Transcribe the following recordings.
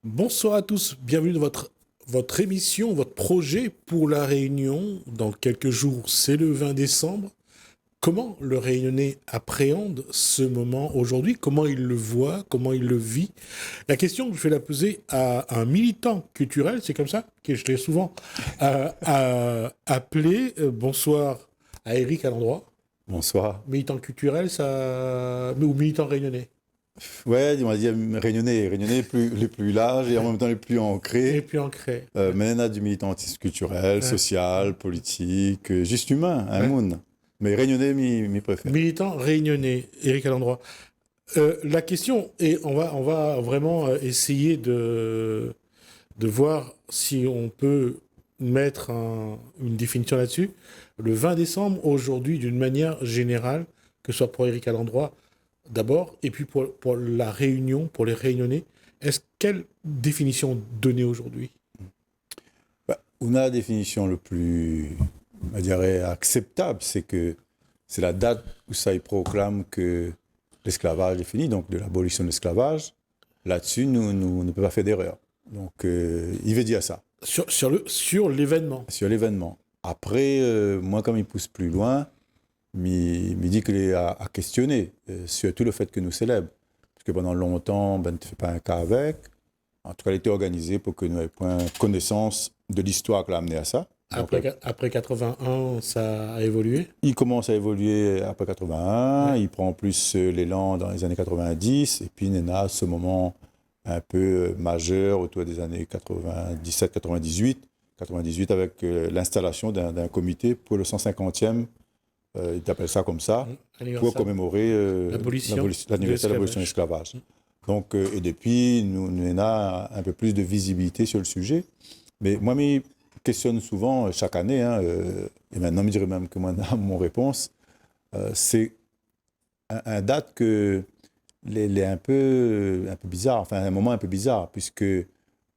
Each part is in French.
Bonsoir à tous, bienvenue dans votre émission, votre projet pour la Réunion. Dans quelques jours, c'est le 20 décembre. Comment le Réunionnais appréhende ce moment aujourd'hui? Comment il le voit? Comment il le vit? La question, je vais la poser à un militant culturel, c'est comme ça que je l'ai souvent appelé. Bonsoir à Eric à l'endroit. Bonsoir. Militant culturel, ça... ou militant réunionnais? Ouais, on va dire Réunionnais les plus larges et en même temps les plus Et ancrés. puis ancré. Mais il y en a du militantisme culturel, Ouais. social, politique, juste humain, un Ouais. monde. Mais Réunionnais, m'y préfère. Militant réunionnais, Éric Alendroit. La question, et on va vraiment essayer de voir si on peut mettre une définition là-dessus. Le 20 décembre, aujourd'hui, d'une manière générale, que ce soit pour Éric Alendroit d'abord, et puis pour la Réunion, pour les Réunionnais, quelle définition donner aujourd'hui? Bah, on a la définition le plus, je dirais, acceptable, c'est que c'est la date où ça y proclame que l'esclavage est fini, donc de l'abolition de l'esclavage. Là-dessus, nous ne pouvons pas faire d'erreur. Donc, il veut dire ça. Sur l'événement. Sur l'événement. Après, moi, comme il pousse plus loin, il dit qu'il est à questionner, surtout le fait que nous célèbrons. Parce que pendant longtemps, ben, ne te fais pas un cas avec. En tout cas, il était organisé pour que nous ayons point connaissance de l'histoire qui l'a amené à ça. Donc, Après 81, ça a évolué. il commence à évoluer après 81, Ouais. il prend plus l'élan dans les années 90, et puis il y a ce moment un peu majeur autour des années 97-98, 98 avec l'installation d'un comité pour le 150e, ils appellent ça comme ça, pour Anniversaire. commémorer l'anniversaire de l'abolition de l'esclavage. Donc, et depuis, nous avons un peu plus de visibilité sur le sujet. Mais moi, je me questionne souvent chaque année, et maintenant, je dirais même que moi, dans mon réponse, c'est un date que est un peu bizarre, enfin un moment un peu bizarre, puisque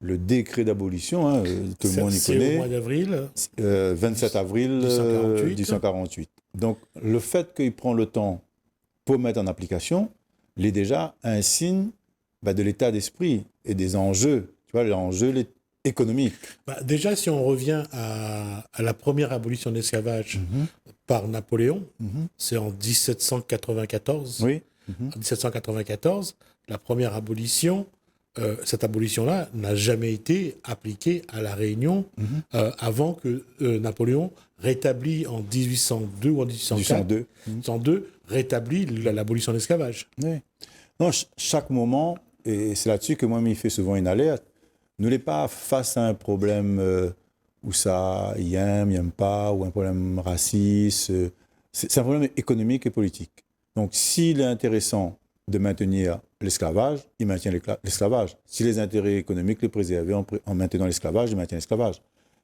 le décret d'abolition, tout le monde y C'est connaît, au mois d'avril. 27 avril 1848. Donc, le fait qu'il prend le temps pour mettre en application, il est déjà un signe de l'état d'esprit et des enjeux, tu vois, l'enjeu économique. Déjà, si on revient à la première abolition de l'esclavage par Napoléon, c'est en 1794. Oui. En 1794, la première abolition, cette abolition-là n'a jamais été appliquée à La Réunion avant que Napoléon rétablit en 1802 ou en 1804, 1802, rétablit l'abolition de l'esclavage. Oui. Non, chaque moment, et c'est là-dessus que moi, il fait souvent une alerte, nous n'est pas face à un problème où ça y aime pas, ou un problème raciste. C'est un problème économique et politique. Donc, s'il est intéressant de maintenir l'esclavage, il maintient l'esclavage. Si les intérêts économiques les préserver en maintenant l'esclavage, il maintient l'esclavage.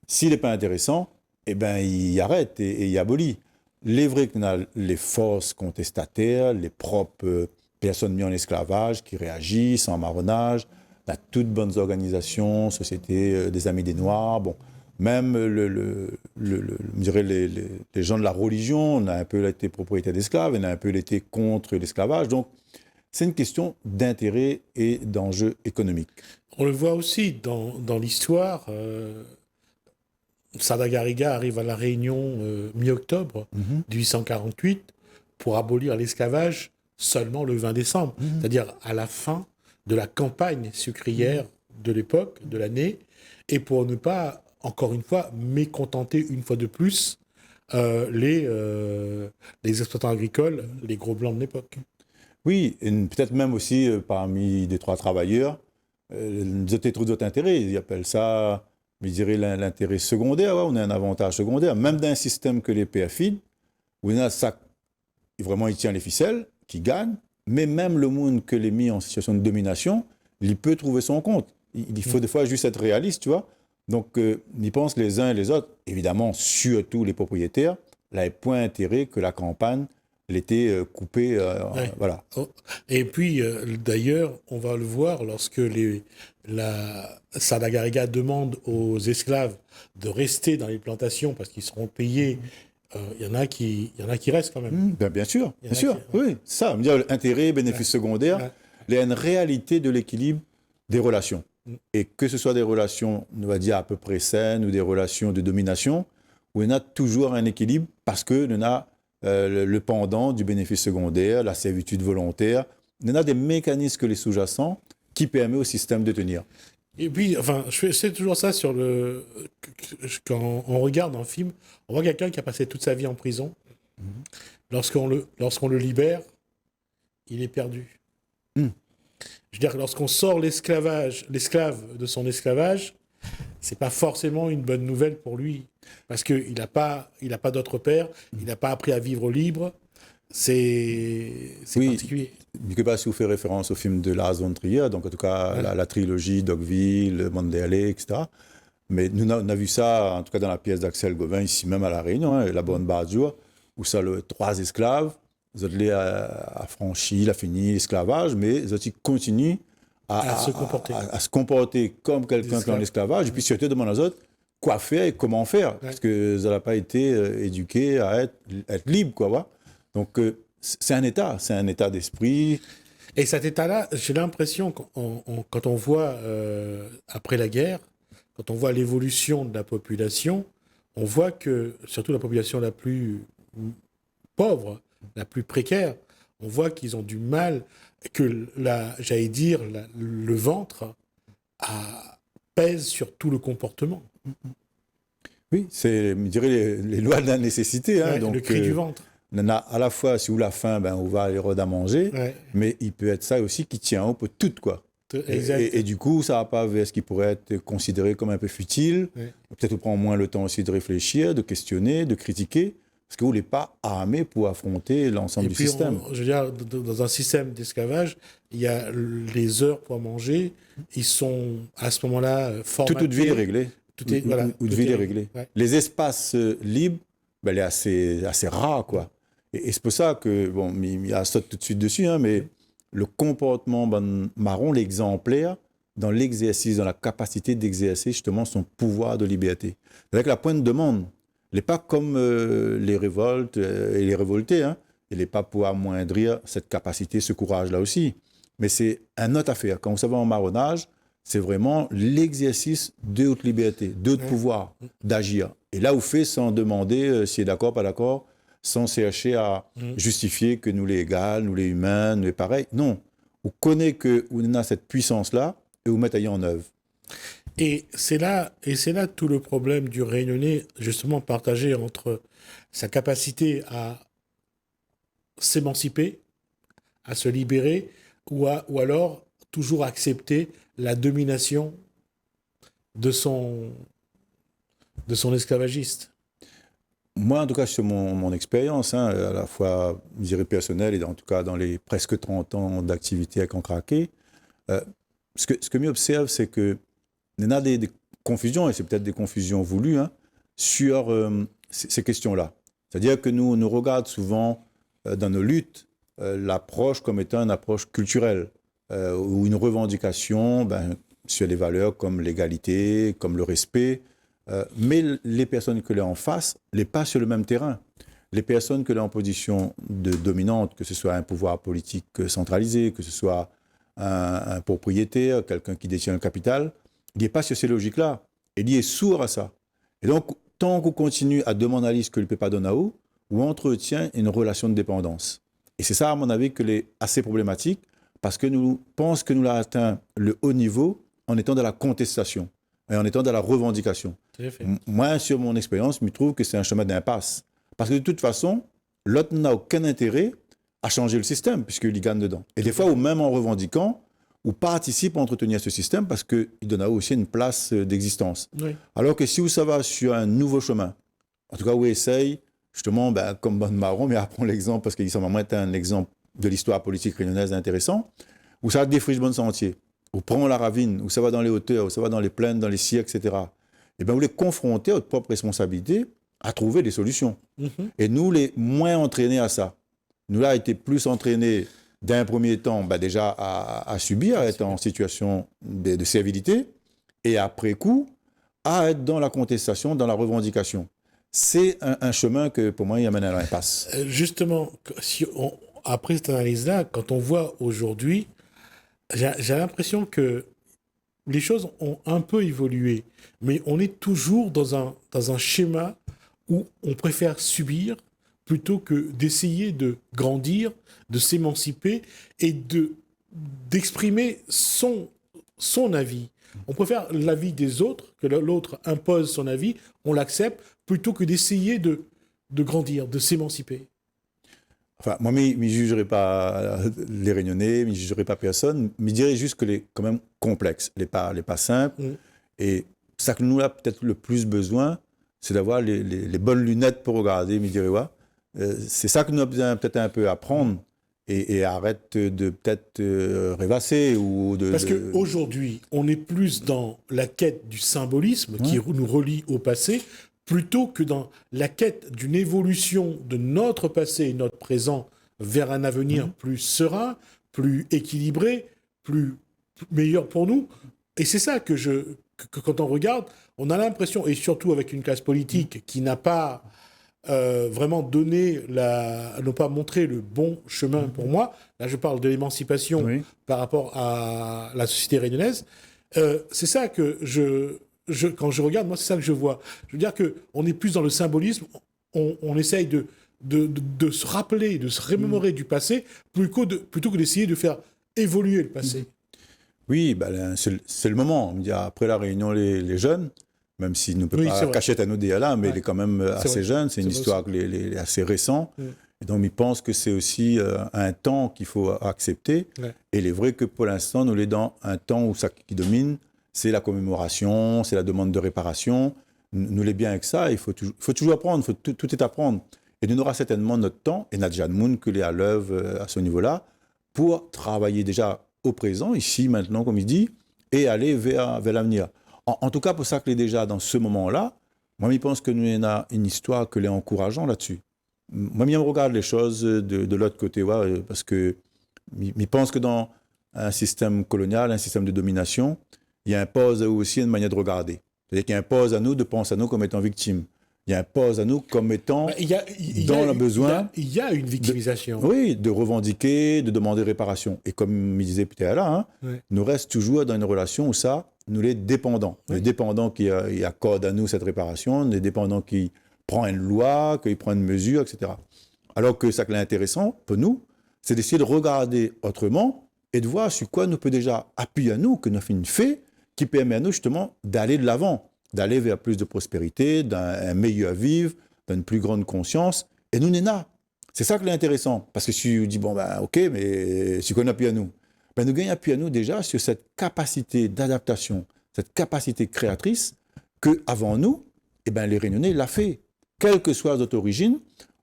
S'il n'est pas intéressant, eh ben, il arrête et il abolit. Il est vrai qu'on a les forces contestataires, les propres personnes mises en esclavage qui réagissent en marronnage, on a toutes bonnes organisations, Société des Amis des Noirs, bon, même je dirais les gens de la religion, on a un peu été propriétaire d'esclaves, on a un peu été contre l'esclavage, donc c'est une question d'intérêt et d'enjeu économique. On le voit aussi dans l'histoire. Sada Garriga arrive à La Réunion mi-octobre 1848 pour abolir l'esclavage seulement le 20 décembre, c'est-à-dire à la fin de la campagne sucrière de l'époque, de l'année, et pour ne pas, encore une fois, mécontenter une fois de plus les exploitants agricoles, les gros blancs de l'époque. Oui, et peut-être même aussi parmi les trois travailleurs, d'autres intérêts, ils appellent ça, je dirais, l'intérêt secondaire, ouais, on a un avantage secondaire, même d'un système que les PFI, où il y a ça, vraiment il tient les ficelles, qui gagne, mais même le monde que les mis en situation de domination, il peut trouver son compte. Il faut des fois juste être réaliste, tu vois. Donc, ils pensent les uns et les autres, évidemment, surtout les propriétaires, n'avaient point intérêt que la campagne l'était coupée, Ouais. voilà. Et puis, d'ailleurs, on va le voir lorsque Sada Garriga demande aux esclaves de rester dans les plantations parce qu'ils seront payés. Il y en a qui restent quand même. Bien sûr, Il y en bien a sûr, qui- ouais. oui, c'est ça. Intérêt, bénéfice secondaire, Ouais. il y a une réalité de l'équilibre des relations. Et que ce soit des relations, on va dire, à peu près saines ou des relations de domination, où il y en a toujours un équilibre parce que il y en a le pendant du bénéfice secondaire, la servitude volontaire. Il y en a des mécanismes que les sous-jacents qui permettent au système de tenir. Et puis, enfin, c'est toujours ça sur le. Quand on regarde un film, on voit quelqu'un qui a passé toute sa vie en prison. Lorsqu'on le libère, il est perdu. Je veux dire, lorsqu'on sort l'esclave de son esclavage, c'est pas forcément une bonne nouvelle pour lui. Parce qu'il n'a pas d'autre père, il n'a pas appris à vivre libre. C'est particulier. Je ne sais pas si vous faites référence au film de Lars von Trier, donc en tout cas la trilogie Dogville, Manderley, etc. Mais nous, on a vu ça, en tout cas dans la pièce d'Axel Gauvin, ici même à La Réunion, La Bonne Barjour, où ça, trois esclaves, ils ont affranchi, il a fini l'esclavage, mais ils ont continué à se comporter comme quelqu'un qui est en esclavage, et puis surtout demander aux autres quoi faire et comment faire, parce que ça n'a pas été éduqué à être libre, quoi. Voilà. Donc, c'est un état d'esprit. Et cet état-là, j'ai l'impression, quand on voit, après la guerre, quand on voit l'évolution de la population, on voit que, surtout la population la plus pauvre, la plus précaire, on voit qu'ils ont du mal, que, j'allais dire, le ventre pèse sur tout le comportement. Oui, c'est, je dirais, les lois de la nécessité. Hein, donc, le cri du ventre. On a à la fois, si vous la faim, ben, on va aller à manger, mais il peut être ça aussi qui tient un peu tout, quoi. Et du coup, ça va pas vers ce qui pourrait être considéré comme un peu futile. Peut-être on prend moins le temps aussi de réfléchir, de questionner, de critiquer, parce que vous n'êtes pas armé pour affronter l'ensemble du système. Je veux dire, dans un système d'esclavage, il y a les heures pour manger, ils sont à ce moment-là formatés. Toute vie est réglée. Toute vie est réglée. Ouais. Les espaces libres, ben, elle est assez rare, quoi. Et c'est pour ça que, bon, il y a ça tout de suite dessus, hein, mais le comportement marron, l'exemplaire, dans l'exercice, dans la capacité d'exercer justement son pouvoir de liberté. Avec la pointe de monde, il n'est pas comme les révoltes et les révoltés, hein. Il n'est pas pour amoindrir cette capacité, ce courage-là aussi. Mais c'est une autre affaire. Quand vous savez en marronnage, c'est vraiment l'exercice de haute liberté, de haute pouvoir d'agir. Et là, vous faites sans demander s'il est d'accord, pas d'accord, sans chercher à justifier que nous les égales, nous les humains, nous les pareils. Non, vous connaissez que vous avez cette puissance-là et vous mettez en œuvre. Et c'est là tout le problème du Réunionnais, justement partagé entre sa capacité à s'émanciper, à se libérer, ou alors toujours accepter la domination de son esclavagiste. Moi, en tout cas, sur mon expérience, hein, à la fois, je dirais, personnelle et en tout cas dans les presque 30 ans d'activité à Cancraquet, ce que m'y observe, c'est qu'il y en a des confusions, et c'est peut-être des confusions voulues, hein, sur ces questions-là. C'est-à-dire que nous regardons souvent dans nos luttes l'approche comme étant une approche culturelle ou une revendication sur des valeurs comme l'égalité, comme le respect. Mais les personnes que l'on en face, les pas sur le même terrain. Les personnes que l'on en position dominante, que ce soit un pouvoir politique centralisé, que ce soit un propriétaire, quelqu'un qui détient un capital, il n'est pas sur ces logiques-là. Il est sourd à ça. Et donc, tant qu'on continue à demander à lui ce que ne peut pas donner à vous, on entretient une relation de dépendance. Et c'est ça, à mon avis, que est assez problématique, parce que nous pensons que nous l'avons atteint le haut niveau en étant dans la contestation et en étant dans la revendication. Moi, sur mon expérience, je trouve que c'est un chemin d'impasse. Parce que de toute façon, l'autre n'a aucun intérêt à changer le système, puisqu'il y gagne dedans. Et des fois, ou même en revendiquant, ou participe à entretenir ce système, parce qu'il donne aussi une place d'existence. Oui. Alors que si vous savez sur un nouveau chemin, en tout cas, vous essayez, justement, comme Bonne Marron, mais apprends l'exemple, parce qu'il semble être un exemple de l'histoire politique réunionnaise intéressant, où ça défriche bon sentier, où prend la ravine, où ça va dans les hauteurs, où ça va dans les plaines, dans les siècles, etc. Et bien, vous les confrontez à votre propre responsabilité à trouver des solutions. Et nous, les moins entraînés à ça. Nous, là, été plus entraînés d'un premier temps, déjà à subir, à être en situation de servilité, et après coup, à être dans la contestation, dans la revendication. C'est un chemin que, pour moi, il amène à l'impasse. Justement, après cette analyse-là, quand on voit aujourd'hui, j'ai l'impression que les choses ont un peu évolué, mais on est toujours dans un schéma où on préfère subir plutôt que d'essayer de grandir, de s'émanciper et d'exprimer son avis. On préfère l'avis des autres, que l'autre impose son avis, on l'accepte, plutôt que d'essayer de grandir, de s'émanciper. Enfin, moi, je ne jugerai pas les Réunionnais, je ne jugerai pas personne, mais je dirais juste que les quand même complexes, les pas simples. Et ça que nous, là, peut-être le plus besoin, c'est d'avoir les bonnes lunettes pour regarder, je dirais, ouais. C'est ça que nous avons besoin peut-être un peu apprendre et arrête de peut-être rêvasser ou de... Parce qu'aujourd'hui, on est plus dans la quête du symbolisme qui nous relie au passé, plutôt que dans la quête d'une évolution de notre passé et notre présent vers un avenir plus serein, plus équilibré, plus meilleur pour nous. Et c'est ça que quand on regarde, on a l'impression, et surtout avec une classe politique qui n'a pas vraiment donné, n'a pas montré le bon chemin pour moi, là je parle de l'émancipation par rapport à la société réunionnaise, c'est ça que quand je regarde, moi, c'est ça que je vois. Je veux dire qu'on est plus dans le symbolisme, on essaye de se rappeler, de se remémorer du passé, plutôt que d'essayer de faire évoluer le passé. Oui, c'est le moment. Après la réunion, les jeunes, même s'ils ne peuvent pas cacher à nous là, mais il est quand même assez jeune, c'est une histoire assez récente. Et donc, ils pensent que c'est aussi un temps qu'il faut accepter. Et il est vrai que pour l'instant, nous sommes dans un temps où ça qui domine, c'est la commémoration, c'est la demande de réparation. Nous l'est bien avec ça, il faut toujours apprendre, tout est apprendre. Et nous aura certainement notre temps, et Nadja Moun que l'est à l'œuvre à ce niveau-là, pour travailler déjà au présent, ici, maintenant, comme il dit, et aller vers l'avenir. En tout cas, pour ça que l'est déjà dans ce moment-là, moi, je pense que nous avons une histoire que l'est encourageant là-dessus. Moi, je regarde les choses de l'autre côté, parce que je pense que dans un système colonial, un système de domination, il impose aussi une manière de regarder. C'est-à-dire qu'il impose à nous de penser à nous comme étant victimes. Il impose à nous comme étant dans le besoin. Il y a une victimisation. De revendiquer, de demander réparation. Et comme il disait peut-être là, nous reste toujours dans une relation où ça, nous les dépendants. Les dépendants qui accordent à nous cette réparation, les dépendants qui prennent une loi, qui prennent une mesure, etc. Alors que ça qui est intéressant pour nous, c'est d'essayer de regarder autrement et de voir sur quoi nous peut déjà appuyer à nous, que nous avons fait, qui permet à nous justement d'aller de l'avant, d'aller vers plus de prospérité, d'un meilleur vivre, d'une plus grande conscience. Et nous, Néna, c'est ça qui est intéressant. Parce que si tu dis, ok, mais si on appuie à nous, nous gagnons appui à nous déjà sur cette capacité d'adaptation, cette capacité créatrice que avant nous, les Réunionnais l'ont fait. Quelle que soit notre origine,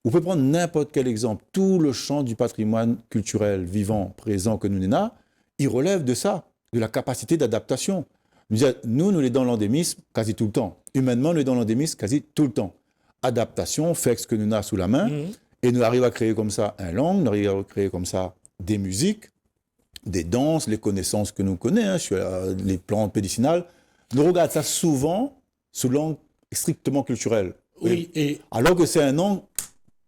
on peut prendre n'importe quel exemple. Tout le champ du patrimoine culturel vivant, présent que nous, Néna, il relève de ça, de la capacité d'adaptation. Nous les dans l'endémisme quasi tout le temps. Humainement, nous les dans l'endémisme quasi tout le temps. Adaptation fait ce que nous avons sous la main et nous arrivons à créer comme ça une langue, nous arrivons à créer comme ça des musiques, des danses, les connaissances que nous connaissons sur les plantes médicinales. Nous regardons ça souvent sous l'angle strictement culturel. Alors que c'est un angle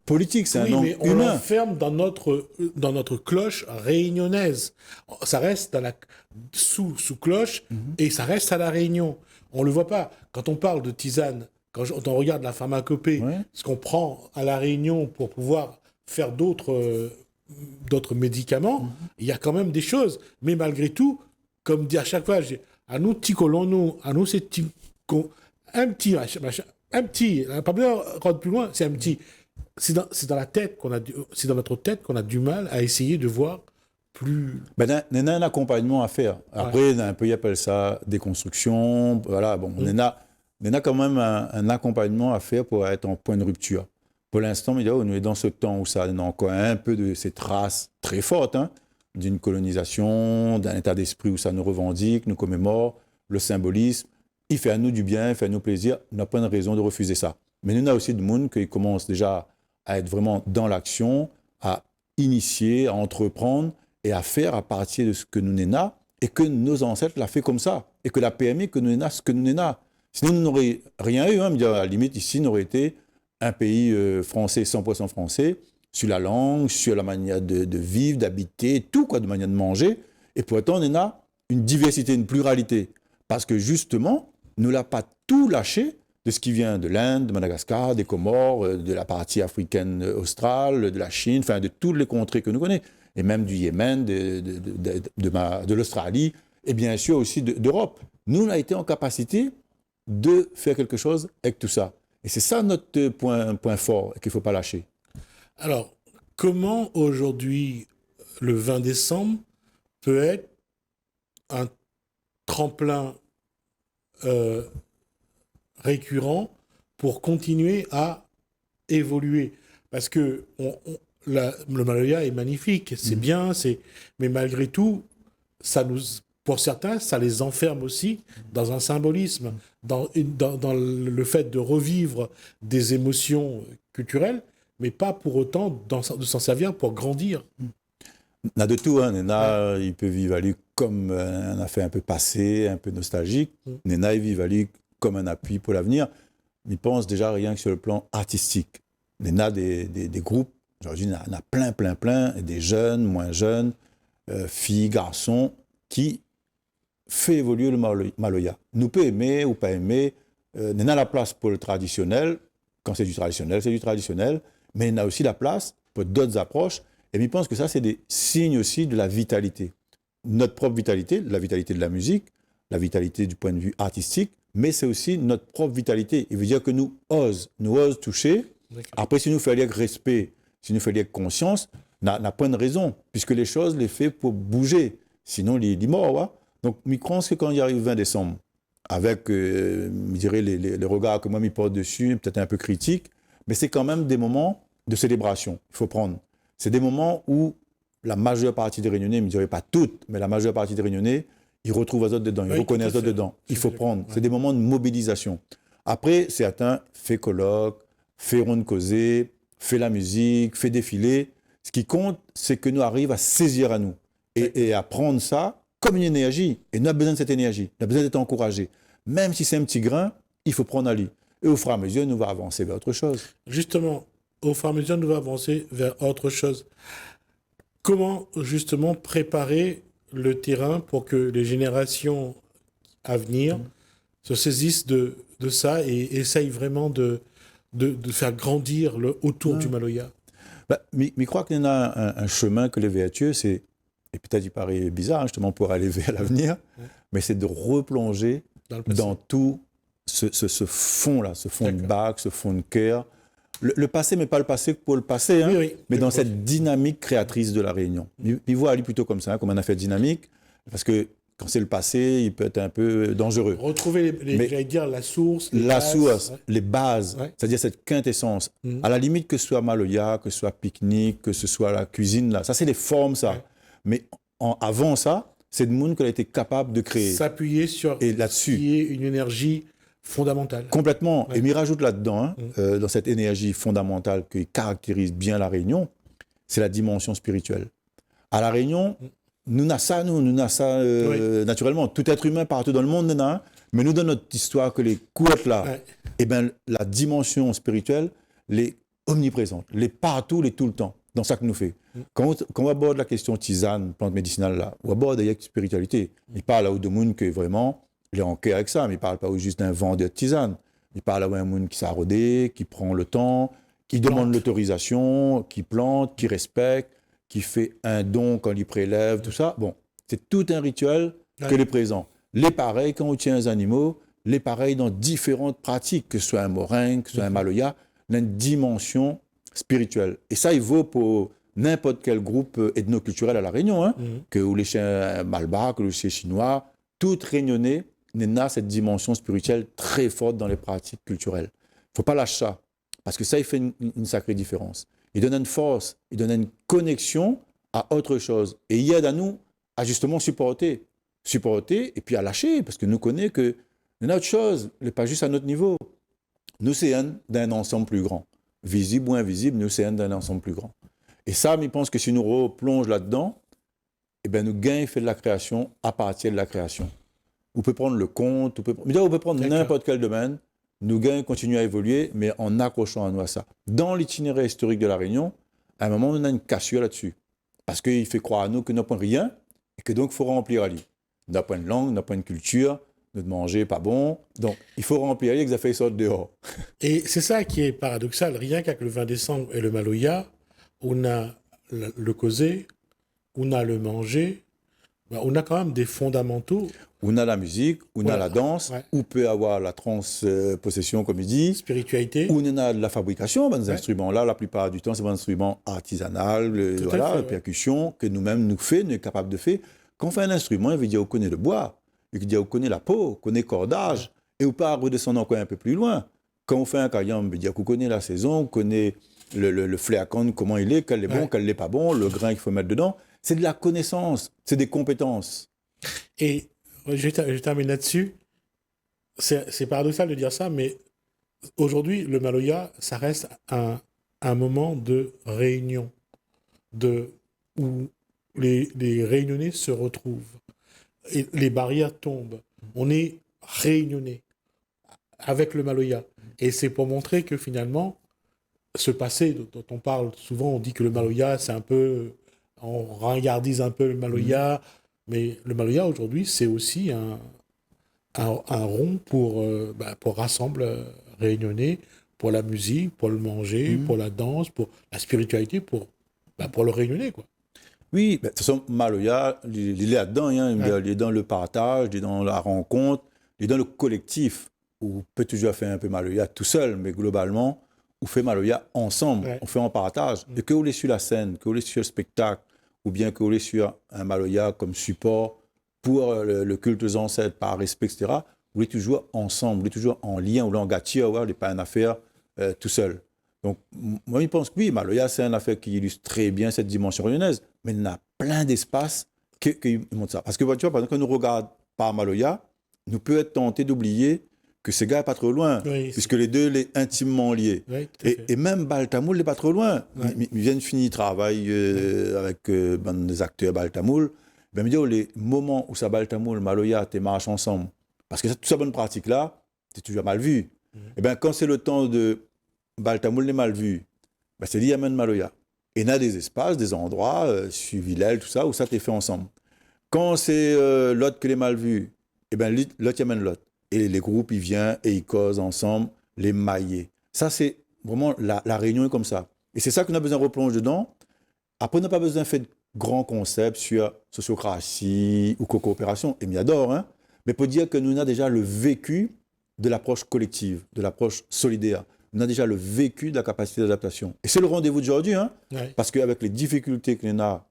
politique, c'est un angle humain. On l'enferme dans notre cloche réunionnaise. Ça reste sous cloche et ça reste à la Réunion. On ne le voit pas. Quand on parle de tisane, quand on regarde la pharmacopée, ce qu'on prend à la Réunion pour pouvoir faire d'autres médicaments, il y a quand même des choses. Mais malgré tout, comme dit à chaque fois, à nous, petit colons, à nous, c'est un petit, pas bien rendre plus loin, c'est un petit. C'est dans la tête c'est dans notre tête qu'on a du mal à essayer de voir plus. Il y a un accompagnement à faire. Après, un peu, ils appellent ça déconstruction. Voilà, bon, on a quand même un accompagnement à faire pour être en point de rupture. Pour l'instant, on est dans ce temps où ça a encore un peu de ces traces très fortes d'une colonisation, d'un état d'esprit où ça nous revendique, nous commémore, le symbolisme. Il fait à nous du bien, il fait à nous plaisir. On n'a pas de raison de refuser ça. Mais nous, on a aussi du monde qui commence déjà à être vraiment dans l'action, à initier, à entreprendre et à faire à partir de ce que nous n'avons et que nos ancêtres l'ont fait comme ça. Et que la PMI que nous n'avons, ce que nous n'avons. Sinon, nous n'aurions rien eu. À la limite, ici, nous aurait été un pays français, 100% français, sur la langue, sur la manière de vivre, d'habiter, tout, de manière de manger. Et pourtant, on a une diversité, une pluralité. Parce que justement, nous n'avons pas tout lâché de ce qui vient de l'Inde, de Madagascar, des Comores, de la partie africaine australe, de la Chine, enfin de toutes les contrées que nous connaissons, et même du Yémen, de l'Australie, et bien sûr aussi d'Europe. Nous, on a été en capacité de faire quelque chose avec tout ça. Et c'est ça notre point fort qu'il ne faut pas lâcher. Alors, comment aujourd'hui, le 20 décembre, peut être un tremplin récurrent pour continuer à évoluer? Parce que le Maloya est magnifique, c'est bien, mais malgré tout, pour certains, ça les enferme aussi dans un symbolisme, dans le fait de revivre des émotions culturelles, mais pas pour autant de s'en servir pour grandir. On a de tout, hein. Nena, il peut vivre à lui comme un affaire un peu passé, un peu nostalgique. Nena, il vit à lui comme un appui pour l'avenir. Il pense déjà rien que sur le plan artistique. Nena, des groupes, aujourd'hui, il y en a plein, des jeunes, moins jeunes, filles, garçons, qui fait évoluer le Maloya. Nous peut aimer ou pas aimer. Nena a la place pour le traditionnel. Quand c'est du traditionnel, c'est du traditionnel. Mais il y a aussi la place pour d'autres approches. Et je pense que ça, c'est des signes aussi de la vitalité. Notre propre vitalité, la vitalité de la musique, la vitalité du point de vue artistique, mais c'est aussi notre propre vitalité. Il veut dire que nous osons toucher. Après, si nous faisons avec respect, si nous faisons avec conscience, n'a pas de raison, puisque les choses les fait pour bouger. Sinon, il est mort. Ouais? Donc, je pense que quand il arrive 20 décembre, avec, je dirais, les regards que moi, je porte dessus, peut-être un peu critiques, mais c'est quand même des moments de célébration. Il faut prendre. C'est des moments où la majeure partie des Réunionnais, je ne dirais pas toutes, mais la majeure partie des Réunionnais, ils retrouvent Azot dedans, ils reconnaissent Azot dedans. Il faut prendre. C'est des moments de mobilisation. Après, certains font colloque, font ronde causée, font la musique, font défiler. Ce qui compte, c'est que nous arrivons à saisir à nous et à prendre ça comme une énergie. Et nous avons besoin de cette énergie. Nous avons besoin d'être encouragés. Même si c'est un petit grain, il faut prendre à lui. Et au fur et à mesure, nous allons avancer vers autre chose. Justement, au fur et à mesure, nous allons avancer vers autre chose. Comment, justement, préparer le terrain pour que les générations à venir se saisissent de ça et essayent vraiment de faire grandir autour du Maloya? Mais je crois qu'il y en a un chemin que les vertueux, c'est, et peut-être il paraît bizarre, justement, pour aller vers l'avenir, mais c'est de replonger dans tout ce fond-là, ce fond de bac, ce fond de cœur. Le passé, mais pas le passé pour le passé, hein, mais dans cette dynamique créatrice de la Réunion. Il voit Ali plutôt comme ça, comme un affaire dynamique, parce que quand c'est le passé, il peut être un peu dangereux. Retrouver, j'allais dire, la source. Les bases, c'est-à-dire cette quintessence. À la limite, que ce soit Maloya, que ce soit pique-nique, que ce soit la cuisine, là, ça c'est les formes, ça. Mais avant ça, c'est le monde qu'on a été capable de créer. S'appuyer sur qui est une énergie fondamentale. Complètement. Et m'y rajoute là-dedans, dans cette énergie fondamentale qui caractérise bien la Réunion, c'est la dimension spirituelle. À la Réunion, nous avons ça, naturellement. Tout être humain partout dans le monde, nous avons, mais nous, dans notre histoire, que les couettes là, et ben, la dimension spirituelle, les omniprésente, les partout, les tout le temps, dans ça que nous fait. Quand on aborde la question tisane, plante médicinale là, on aborde la spiritualité. Il parle à de monde que vraiment, il est en cœur avec ça, mais il ne parle pas juste d'un vendeur de tisane. Il parle à un monde qui s'est rodé, qui prend le temps, qui demande l'autorisation, qui plante, qui respecte, qui fait un don quand il prélève, tout ça. Bon, c'est tout un rituel que les présents. Les pareils quand on tient les animaux, les pareils dans différentes pratiques, que ce soit un morin, que ce soit un maloya, une dimension spirituelle. Et ça, il vaut pour n'importe quel groupe ethnoculturel à La Réunion, hein, que ou les chiens malbars, que les chiens chinois, tout réunionnais, n'a cette dimension spirituelle très forte dans les pratiques culturelles. Il ne faut pas lâcher ça, parce que ça, il fait une sacrée différence. Il donne une force, il donne une connexion à autre chose. Et il aide à nous à justement supporter et puis à lâcher, parce que nous connaissons que notre chose n'est pas juste à notre niveau. Nous, c'est un d'un ensemble plus grand. Visible ou invisible, nous, c'est un d'un ensemble plus grand. Et ça, je pense que si nous replongeons là-dedans, eh bien, nous gagnons fait de la création à partir de la création. On peut prendre le conte, on peut prendre n'importe quel domaine, nous gagnons continuer à évoluer, mais en accrochant à nous à ça. Dans l'itinéraire historique de La Réunion, à un moment, on a une cassure là-dessus. Parce qu'il fait croire à nous que nous n'avons rien, et que donc il faut remplir à lui. Nous n'avons pas une langue, nous n'avons pas une culture, notre manger n'est pas bon. Donc, il faut remplir les affaires sortent dehors. Et c'est ça qui est paradoxal. Rien qu'avec le 20 décembre et le Maloya, on a le causer, on a le manger, on a quand même des fondamentaux. On a la musique, on a la danse, ouais. on peut avoir la transpossession, comme il dit. Spiritualité. On a de la fabrication, des instruments. Là, la plupart du temps, c'est des instruments artisanaux, voilà, percussion, que nous-mêmes nous faisons, nous sommes capables de faire. Quand on fait un instrument, il veut dire qu'on connaît le bois, il veut dire qu'on connaît la peau, qu'on connaît le cordage, et on peut redescendre encore un peu plus loin. Quand on fait un caillam, il veut dire qu'on connaît la saison, qu'on connaît le fléacon, comment il est, quel est bon, quel n'est pas bon, le grain qu'il faut mettre dedans. C'est de la connaissance, c'est des compétences. Et je termine là-dessus. C'est paradoxal de dire ça, mais aujourd'hui, le Maloya, ça reste un moment de réunion, où les réunionnais se retrouvent. Et les barrières tombent. On est réunionnais avec le Maloya. Et c'est pour montrer que finalement, ce passé dont on parle souvent, on dit que le Maloya, c'est un peu... On ringardise un peu le Maloya, mais le Maloya, aujourd'hui, c'est aussi un rond pour rassembler, réunionner, pour la musique, pour le manger, pour la danse, pour la spiritualité, pour le réunionner, quoi. Oui, de toute façon, Maloya, il est là-dedans, hein, il est dans le partage, il est dans la rencontre, il est dans le collectif. On peut toujours faire un peu Maloya tout seul, mais globalement, on fait Maloya ensemble, on fait en partage. Et que vous est sur la scène, que vous est sur le spectacle, ou bien que vous est sur un Maloya comme support pour le culte aux ancêtres, par respect, etc., vous êtes toujours ensemble, vous êtes toujours en lien, vous êtes en gâtier, vous n'êtes pas une affaire tout seul. Donc, moi, je pense que oui, Maloya, c'est une affaire qui illustre très bien cette dimension réunionnaise, mais il y a plein d'espaces qui montrent ça. Parce que, tu vois, par exemple, quand nous regardons par Maloya, nous peut être tenté d'oublier que ce gars n'est pas trop loin, puisque les deux sont intimement liés. Oui, et même Baltamoul n'est pas trop loin. Ils viennent finir travail avec des acteurs Baltamoul. Ben, les moments où ça Baltamoul, Maloya, tu marches ensemble, parce que toute cette bonne pratique-là, c'est toujours mal vu. Et bien, quand c'est le temps de Baltamoul n'est mal vu, ben, c'est l'Yamen Maloya. Et il y a des espaces, des endroits, suivi l'aile, tout ça, où ça t'est fait ensemble. Quand c'est l'autre qui est mal vu, et ben l'autre Yamen l'autre. Et les groupes, ils viennent et ils causent ensemble, les maillés. Ça, c'est vraiment la réunion est comme ça. Et c'est ça qu'on a besoin de replonger dedans. Après, on n'a pas besoin de faire de grands concepts sur sociocratie ou coopération. Et m'y adore, hein. Mais pour dire que nous avons déjà le vécu de l'approche collective, de l'approche solidaire. On a déjà le vécu de la capacité d'adaptation. Et c'est le rendez-vous d'aujourd'hui, hein, parce qu'avec les difficultés que l'on a,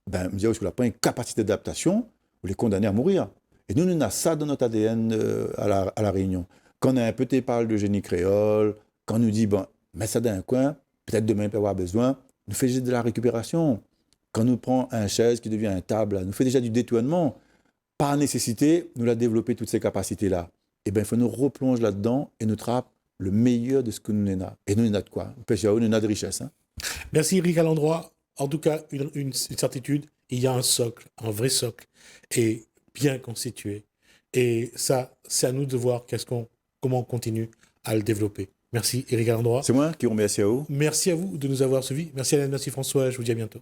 ben, on n'a pas une capacité d'adaptation, on les condamne à mourir. Et nous, on a ça dans notre ADN à la Réunion. Quand on a un petit parle de génie créole, quand on nous dit, bon, mets ça dans un coin, peut-être demain, il peut avoir besoin, nous fait déjà de la récupération. Quand nous prenons un chaise qui devient un table, nous fait déjà du détournement. Par nécessité, nous avons développé toutes ces capacités-là. Et bien, il faut nous replonger là-dedans et nous trappe le meilleur de ce que nous avons. Et nous, on a de quoi? Nous avons de richesse. Hein? Merci, Eric Alandroit. En tout cas, une certitude, il y a un socle, un vrai socle, et bien constitué. Et ça, c'est à nous de voir comment on continue à le développer. Merci, Eric Alandroit. C'est moi qui vous remercie à vous. Merci à vous de nous avoir suivis. Merci Alain, merci François. Je vous dis à bientôt.